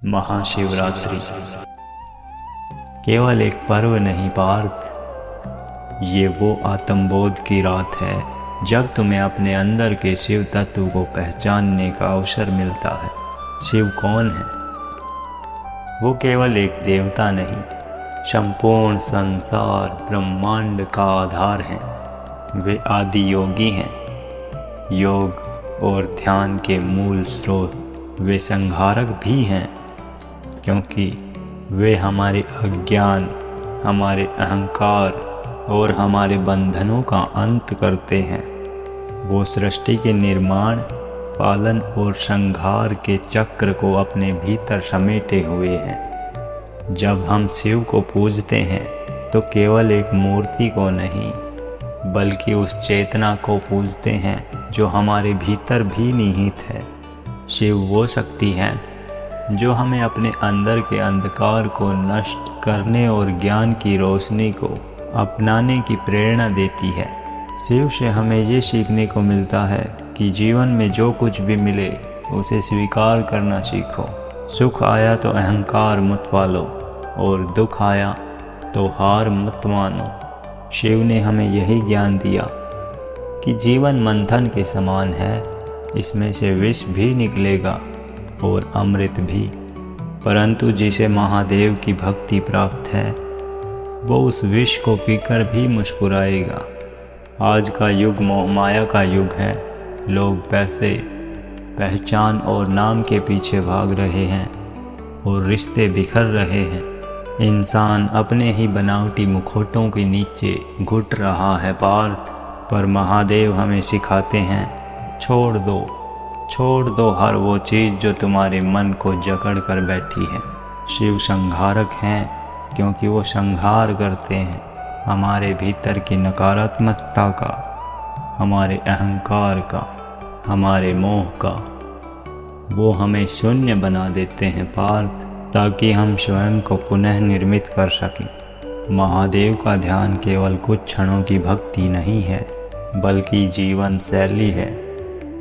महाशिवरात्रि केवल एक पर्व नहीं पार्थ, ये वो आत्मबोध की रात है जब तुम्हें अपने अंदर के शिव तत्व को पहचानने का अवसर मिलता है। शिव कौन है? वो केवल एक देवता नहीं, संपूर्ण संसार ब्रह्मांड का आधार है। वे आदि योगी हैं, योग और ध्यान के मूल स्रोत। वे संहारक भी हैं, क्योंकि वे हमारे अज्ञान, हमारे अहंकार और हमारे बंधनों का अंत करते हैं। वो सृष्टि के निर्माण, पालन और संहार के चक्र को अपने भीतर समेटे हुए हैं। जब हम शिव को पूजते हैं तो केवल एक मूर्ति को नहीं, बल्कि उस चेतना को पूजते हैं जो हमारे भीतर भी निहित है। शिव वो शक्ति है जो हमें अपने अंदर के अंधकार को नष्ट करने और ज्ञान की रोशनी को अपनाने की प्रेरणा देती है। शिव से हमें ये सीखने को मिलता है कि जीवन में जो कुछ भी मिले उसे स्वीकार करना सीखो। सुख आया तो अहंकार मत पालो और दुख आया तो हार मत मानो। शिव ने हमें यही ज्ञान दिया कि जीवन मंथन के समान है, इसमें से विष भी निकलेगा और अमृत भी। परंतु जिसे महादेव की भक्ति प्राप्त है वो उस विष को पीकर भी मुस्कुराएगा। आज का युग मोहमाया का युग है। लोग पैसे, पहचान और नाम के पीछे भाग रहे हैं और रिश्ते बिखर रहे हैं। इंसान अपने ही बनावटी मुखौटों के नीचे घुट रहा है पार्थ। पर महादेव हमें सिखाते हैं, छोड़ दो हर वो चीज़ जो तुम्हारे मन को जकड़ कर बैठी है। शिव संहारक हैं क्योंकि वो संहार करते हैं हमारे भीतर की नकारात्मकता का, हमारे अहंकार का, हमारे मोह का। वो हमें शून्य बना देते हैं पार्थ, ताकि हम स्वयं को पुनः निर्मित कर सकें। महादेव का ध्यान केवल कुछ क्षणों की भक्ति नहीं है, बल्कि जीवन शैली है।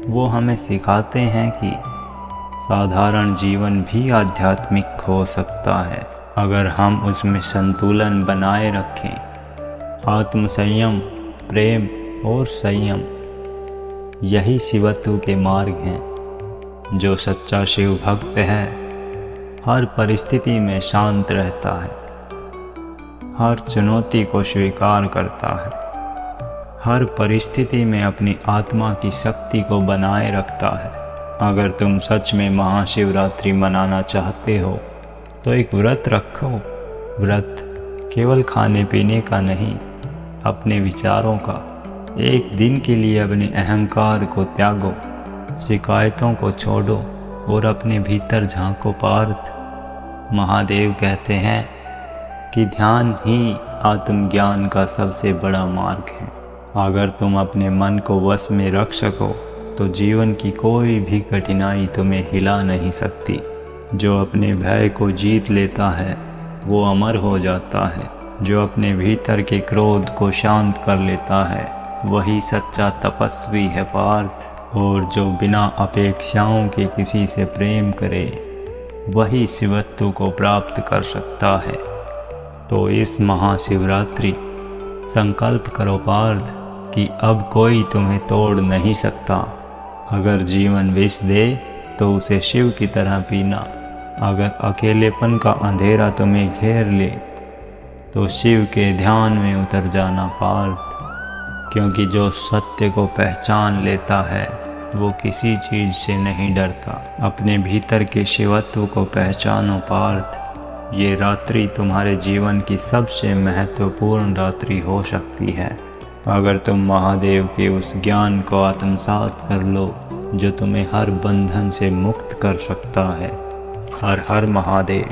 वो हमें सिखाते हैं कि साधारण जीवन भी आध्यात्मिक हो सकता है अगर हम उसमें संतुलन बनाए रखें। आत्मसंयम, प्रेम और संयम, यही शिवत्व के मार्ग हैं। जो सच्चा शिव भक्त है हर परिस्थिति में शांत रहता है, हर चुनौती को स्वीकार करता है, हर परिस्थिति में अपनी आत्मा की शक्ति को बनाए रखता है। अगर तुम सच में महाशिवरात्रि मनाना चाहते हो तो एक व्रत रखो। व्रत केवल खाने पीने का नहीं, अपने विचारों का। एक दिन के लिए अपने अहंकार को त्यागो, शिकायतों को छोड़ो और अपने भीतर झांको पार्थ। महादेव कहते हैं कि ध्यान ही आत्मज्ञान का सबसे बड़ा मार्ग है। अगर तुम अपने मन को वश में रख सको तो जीवन की कोई भी कठिनाई तुम्हें हिला नहीं सकती। जो अपने भय को जीत लेता है वो अमर हो जाता है। जो अपने भीतर के क्रोध को शांत कर लेता है वही सच्चा तपस्वी है पार्थ। और जो बिना अपेक्षाओं के किसी से प्रेम करे वही शिवत्व को प्राप्त कर सकता है। तो इस महाशिवरात्रि संकल्प करो पार्थ कि अब कोई तुम्हें तोड़ नहीं सकता। अगर जीवन विष दे तो उसे शिव की तरह पीना। अगर अकेलेपन का अंधेरा तुम्हें घेर ले तो शिव के ध्यान में उतर जाना पार्थ। क्योंकि जो सत्य को पहचान लेता है वो किसी चीज़ से नहीं डरता। अपने भीतर के शिवत्व को पहचानो पार्थ। ये रात्रि तुम्हारे जीवन की सबसे महत्वपूर्ण रात्रि हो सकती है अगर तुम महादेव के उस ज्ञान को आत्मसात कर लो जो तुम्हें हर बंधन से मुक्त कर सकता है। हर हर महादेव।